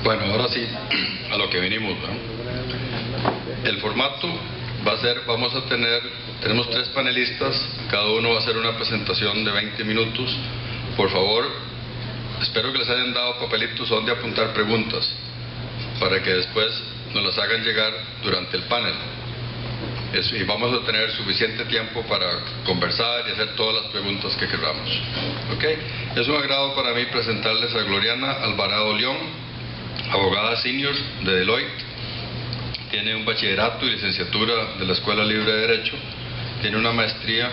Bueno, ahora sí, a lo que vinimos, ¿no? El formato va a ser, tenemos 3 panelistas, cada uno va a hacer una presentación de 20 minutos. Por favor, espero que les hayan dado papelitos donde apuntar preguntas, para que después nos las hagan llegar durante el panel. Y vamos a tener suficiente tiempo para conversar y hacer todas las preguntas que queramos. ¿Okay? Es un agrado para mí presentarles a Gloriana Alvarado León, abogada senior de Deloitte. Tiene un bachillerato y licenciatura de la Escuela Libre de Derecho. Tiene una maestría,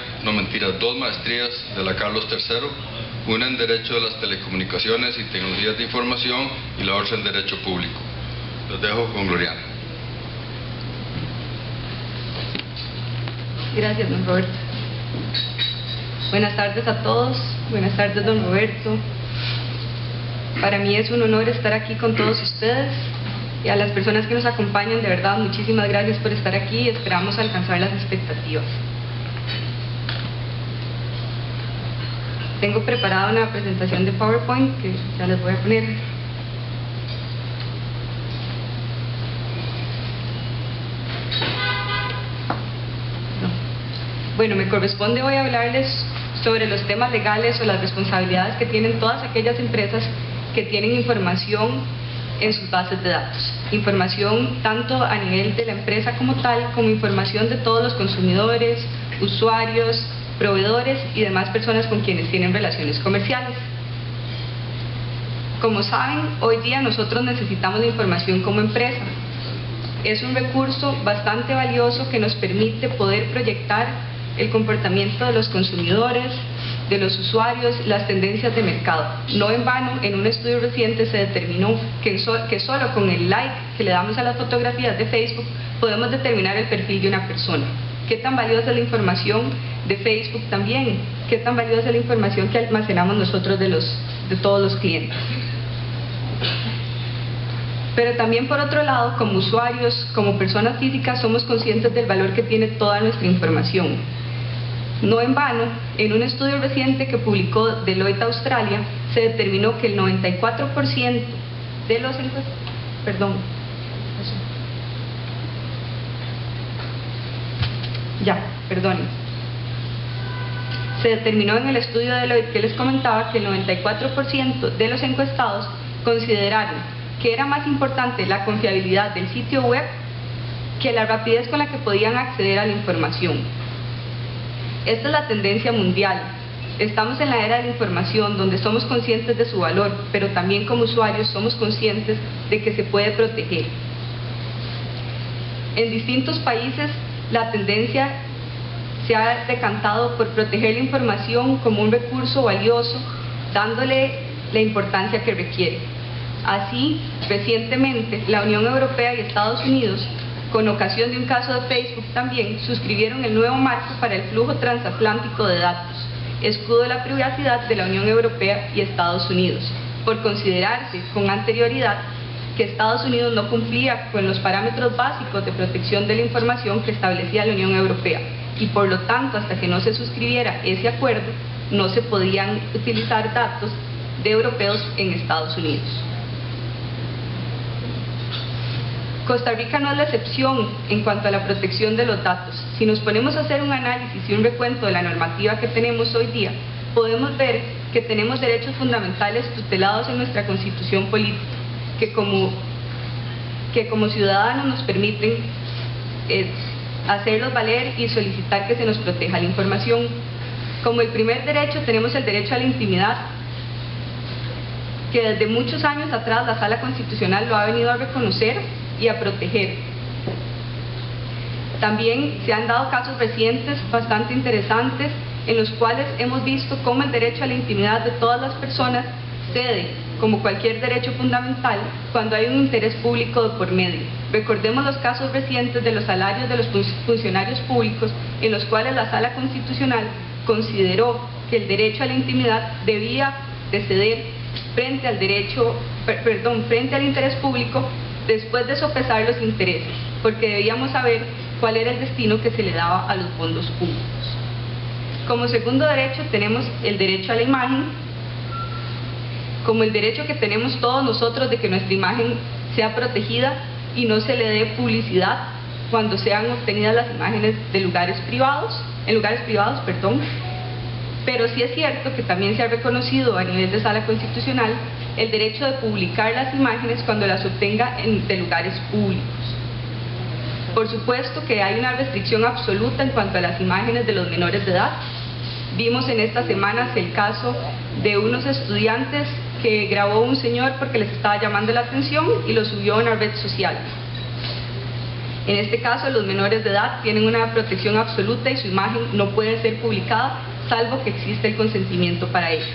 dos maestrías de la Carlos III, una en Derecho de las Telecomunicaciones y Tecnologías de Información y la otra en Derecho Público. Los dejo con Gloriana. Gracias, don Roberto. Buenas tardes a todos. Buenas tardes, don Roberto. Para mí es un honor estar aquí con todos ustedes. Y a las personas que nos acompañan, de verdad, muchísimas gracias por estar aquí y esperamos alcanzar las expectativas. Tengo preparada una presentación de PowerPoint que ya les voy a poner. Bueno, me corresponde hoy hablarles sobre los temas legales o las responsabilidades que tienen todas aquellas empresas que tienen información en sus bases de datos. Información tanto a nivel de la empresa como tal, como información de todos los consumidores, usuarios, proveedores y demás personas con quienes tienen relaciones comerciales. Como saben, hoy día nosotros necesitamos de información como empresa. Es un recurso bastante valioso que nos permite poder proyectar el comportamiento de los consumidores, de los usuarios, las tendencias de mercado. No en vano, en un estudio reciente se determinó que solo con el like que le damos a las fotografías de Facebook podemos determinar el perfil de una persona. ¿Qué tan valiosa es la información de Facebook también? ¿Qué tan valiosa es la información que almacenamos nosotros de todos los clientes? Pero también, por otro lado, como usuarios, como personas físicas, somos conscientes del valor que tiene toda nuestra información. No en vano, en un estudio reciente que publicó Deloitte Australia, se determinó que el 94% de los Se determinó en el estudio de Deloitte que les comentaba que el 94% de los encuestados consideraron que era más importante la confiabilidad del sitio web que la rapidez con la que podían acceder a la información. Esta es la tendencia mundial. Estamos en la era de la información donde somos conscientes de su valor, pero también como usuarios somos conscientes de que se puede proteger. En distintos países la tendencia se ha decantado por proteger la información como un recurso valioso, dándole la importancia que requiere. Así, recientemente, la Unión Europea y Estados Unidos, con ocasión de un caso de Facebook también, suscribieron el nuevo marco para el flujo transatlántico de datos, escudo de la privacidad de la Unión Europea y Estados Unidos, por considerarse con anterioridad que Estados Unidos no cumplía con los parámetros básicos de protección de la información que establecía la Unión Europea, y por lo tanto, hasta que no se suscribiera ese acuerdo, no se podían utilizar datos de europeos en Estados Unidos. Costa Rica no es la excepción en cuanto a la protección de los datos. Si nos ponemos a hacer un análisis y un recuento de la normativa que tenemos hoy día, podemos ver que tenemos derechos fundamentales tutelados en nuestra Constitución política, que como ciudadanos nos permiten hacerlos valer y solicitar que se nos proteja la información. Como el primer derecho tenemos el derecho a la intimidad, que desde muchos años atrás la Sala Constitucional lo ha venido a reconocer y a proteger. También se han dado casos recientes bastante interesantes en los cuales hemos visto cómo el derecho a la intimidad de todas las personas cede, como cualquier derecho fundamental, cuando hay un interés público de por medio. Recordemos los casos recientes de los salarios de los funcionarios públicos, en los cuales la Sala Constitucional consideró que el derecho a la intimidad debía de ceder frente al interés público, después de sopesar los intereses, porque debíamos saber cuál era el destino que se le daba a los fondos públicos. Como segundo derecho tenemos el derecho a la imagen, como el derecho que tenemos todos nosotros de que nuestra imagen sea protegida y no se le dé publicidad cuando sean obtenidas las imágenes de en lugares privados, pero sí es cierto que también se ha reconocido a nivel de Sala Constitucional el derecho de publicar las imágenes cuando las obtenga de lugares públicos. Por supuesto que hay una restricción absoluta en cuanto a las imágenes de los menores de edad. Vimos en estas semanas el caso de unos estudiantes que grabó un señor porque les estaba llamando la atención y lo subió a una red social. En este caso, los menores de edad tienen una protección absoluta y su imagen no puede ser publicada salvo que exista el consentimiento para ello.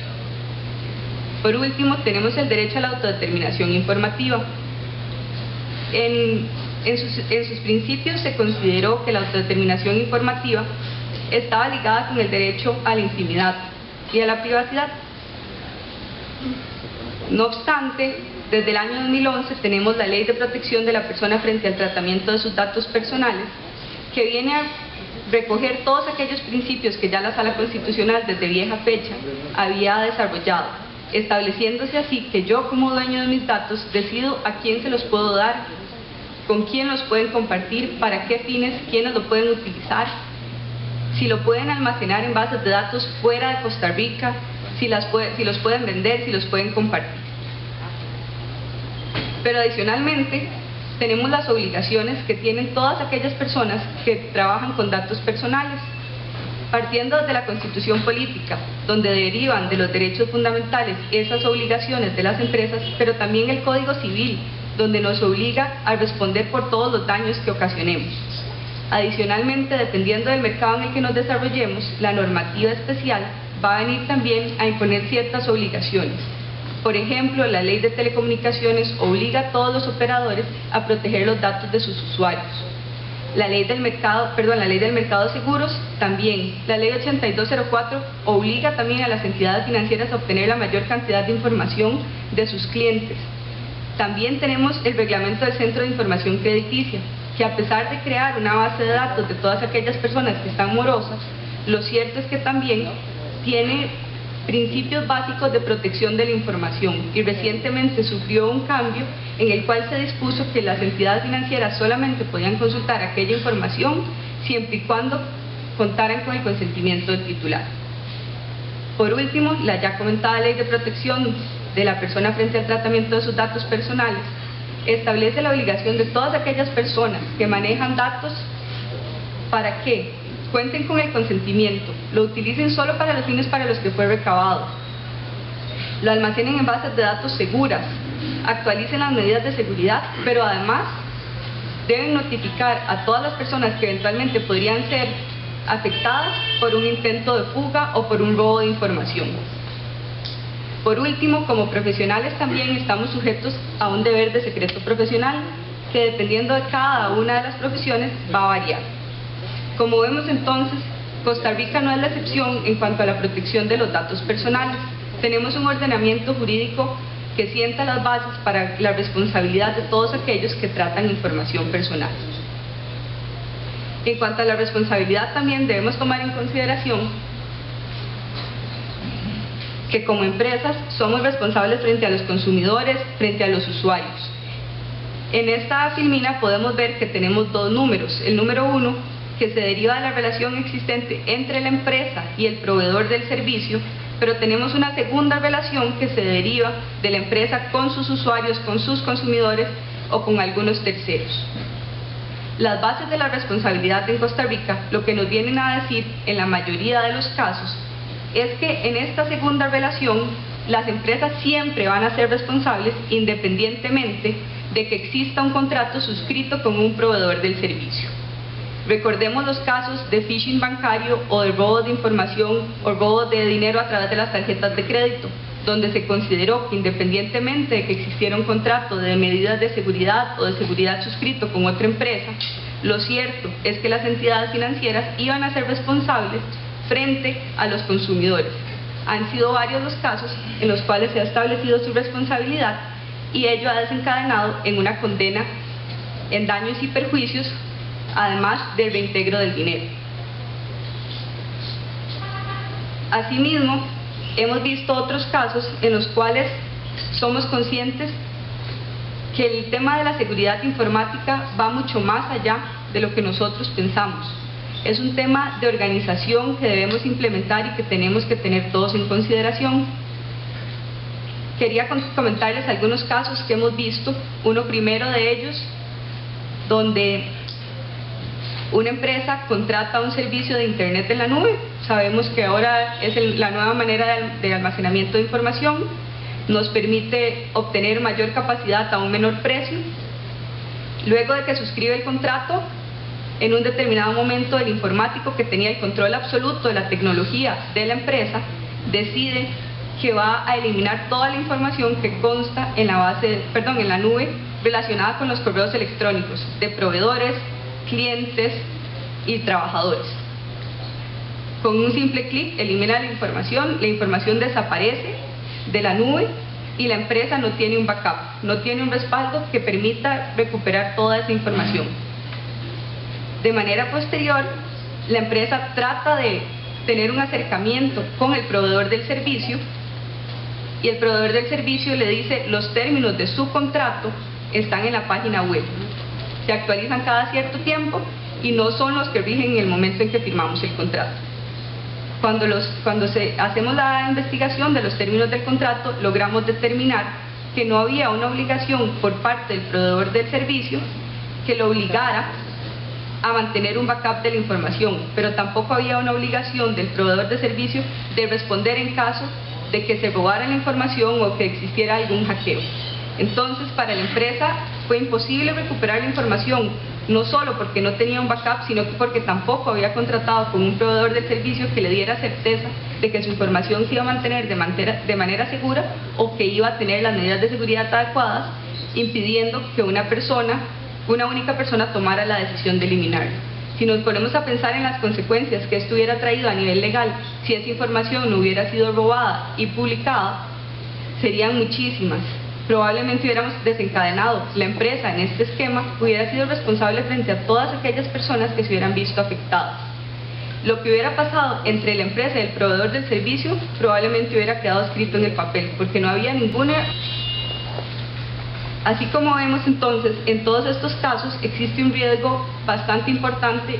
Por último, tenemos el derecho a la autodeterminación informativa. En sus principios se consideró que la autodeterminación informativa estaba ligada con el derecho a la intimidad y a la privacidad. No obstante, desde el año 2011 tenemos la Ley de Protección de la Persona frente al tratamiento de sus datos personales, que viene a recoger todos aquellos principios que ya la Sala Constitucional desde vieja fecha había desarrollado, estableciéndose así que yo como dueño de mis datos decido a quién se los puedo dar, con quién los pueden compartir, para qué fines, quiénes lo pueden utilizar, si lo pueden almacenar en bases de datos fuera de Costa Rica, si los pueden vender, si los pueden compartir. Pero adicionalmente tenemos las obligaciones que tienen todas aquellas personas que trabajan con datos personales, partiendo de la Constitución Política, donde derivan de los derechos fundamentales esas obligaciones de las empresas, pero también el Código Civil, donde nos obliga a responder por todos los daños que ocasionemos. Adicionalmente, dependiendo del mercado en el que nos desarrollemos, la normativa especial va a venir también a imponer ciertas obligaciones. Por ejemplo, la Ley de Telecomunicaciones obliga a todos los operadores a proteger los datos de sus usuarios. La Ley del Mercado de Seguros también. La Ley 8204 obliga también a las entidades financieras a obtener la mayor cantidad de información de sus clientes. También tenemos el reglamento del Centro de Información Crediticia, que a pesar de crear una base de datos de todas aquellas personas que están morosas, lo cierto es que también tiene principios básicos de protección de la información, y recientemente sufrió un cambio en el cual se dispuso que las entidades financieras solamente podían consultar aquella información siempre y cuando contaran con el consentimiento del titular. Por último, la ya comentada Ley de Protección de la Persona frente al tratamiento de sus datos personales establece la obligación de todas aquellas personas que manejan datos para que cuenten con el consentimiento, lo utilicen solo para los fines para los que fue recabado, lo almacenen en bases de datos seguras, actualicen las medidas de seguridad, pero además deben notificar a todas las personas que eventualmente podrían ser afectadas por un intento de fuga o por un robo de información. Por último, como profesionales también estamos sujetos a un deber de secreto profesional que, dependiendo de cada una de las profesiones, va a variar. Como vemos entonces, Costa Rica no es la excepción en cuanto a la protección de los datos personales. Tenemos un ordenamiento jurídico que sienta las bases para la responsabilidad de todos aquellos que tratan información personal. En cuanto a la responsabilidad, también debemos tomar en consideración que como empresas somos responsables frente a los consumidores, frente a los usuarios. En esta filmina podemos ver que tenemos dos números. El número 1, que se deriva de la relación existente entre la empresa y el proveedor del servicio, pero tenemos una segunda relación que se deriva de la empresa con sus usuarios, con sus consumidores o con algunos terceros. Las bases de la responsabilidad en Costa Rica lo que nos vienen a decir en la mayoría de los casos es que en esta segunda relación las empresas siempre van a ser responsables independientemente de que exista un contrato suscrito con un proveedor del servicio. Recordemos los casos de phishing bancario o de robo de información o robo de dinero a través de las tarjetas de crédito, donde se consideró que independientemente de que existiera un contrato de medidas de seguridad o de seguridad suscrito con otra empresa, lo cierto es que las entidades financieras iban a ser responsables frente a los consumidores. Han sido varios los casos en los cuales se ha establecido su responsabilidad y ello ha desencadenado en una condena en daños y perjuicios, además del reintegro del dinero. Asimismo, hemos visto otros casos en los cuales somos conscientes que el tema de la seguridad informática va mucho más allá de lo que nosotros pensamos. Es un tema de organización que debemos implementar y que tenemos que tener todos en consideración. Quería comentarles algunos casos que hemos visto. Uno primero de ellos, donde una empresa contrata un servicio de Internet en la nube. Sabemos que ahora es la nueva manera de almacenamiento de información. Nos permite obtener mayor capacidad a un menor precio. Luego de que suscribe el contrato, en un determinado momento el informático que tenía el control absoluto de la tecnología de la empresa decide que va a eliminar toda la información que consta en la nube relacionada con los correos electrónicos de proveedores, clientes y trabajadores. Con un simple clic elimina la información desaparece de la nube y la empresa no tiene un backup, no tiene un respaldo que permita recuperar toda esa información. De manera posterior, la empresa trata de tener un acercamiento con el proveedor del servicio y el proveedor del servicio le dice los términos de su contrato están en la página web. Se actualizan cada cierto tiempo y no son los que rigen en el momento en que firmamos el contrato. Cuando hacemos la investigación de los términos del contrato, logramos determinar que no había una obligación por parte del proveedor del servicio que lo obligara a mantener un backup de la información, pero tampoco había una obligación del proveedor de servicio de responder en caso de que se robara la información o que existiera algún hackeo. Entonces, para la empresa fue imposible recuperar la información, no solo porque no tenía un backup, sino porque tampoco había contratado con un proveedor de servicio que le diera certeza de que su información se iba a mantener de manera segura o que iba a tener las medidas de seguridad adecuadas, impidiendo que una única persona tomara la decisión de eliminarlo. Si nos ponemos a pensar en las consecuencias que esto hubiera traído a nivel legal, si esa información no hubiera sido robada y publicada, serían muchísimas. Probablemente hubiéramos desencadenado la empresa en este esquema, hubiera sido responsable frente a todas aquellas personas que se hubieran visto afectadas. Lo que hubiera pasado entre la empresa y el proveedor del servicio probablemente hubiera quedado escrito en el papel, porque no había ninguna. Así como vemos entonces, en todos estos casos existe un riesgo bastante importante,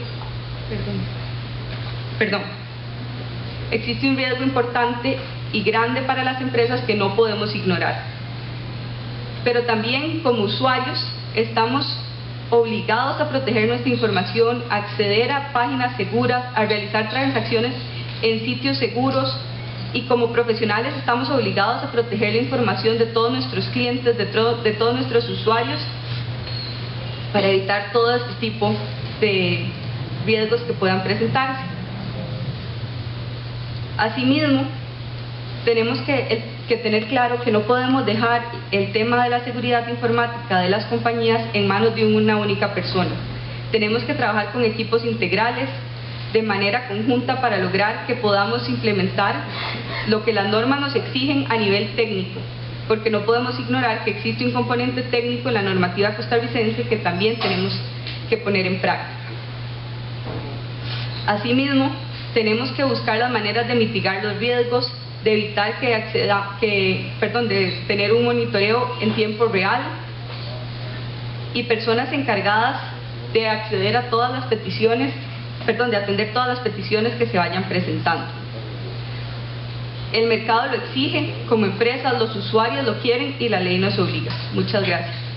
existe un riesgo importante y grande para las empresas que no podemos ignorar. Pero también como usuarios estamos obligados a proteger nuestra información, a acceder a páginas seguras, a realizar transacciones en sitios seguros, y como profesionales estamos obligados a proteger la información de todos nuestros clientes, de todos nuestros usuarios, para evitar todo este tipo de riesgos que puedan presentarse. Asimismo, tenemos que tener claro que no podemos dejar el tema de la seguridad informática de las compañías en manos de una única persona. Tenemos que trabajar con equipos integrales, de manera conjunta, para lograr que podamos implementar lo que las normas nos exigen a nivel técnico, porque no podemos ignorar que existe un componente técnico en la normativa costarricense que también tenemos que poner en práctica. Asimismo, tenemos que buscar las maneras de mitigar los riesgos, de evitar de tener un monitoreo en tiempo real y personas encargadas de acceder a todas las peticiones, de atender todas las peticiones que se vayan presentando. El mercado lo exige, como empresas, los usuarios lo quieren y la ley nos obliga. Muchas gracias.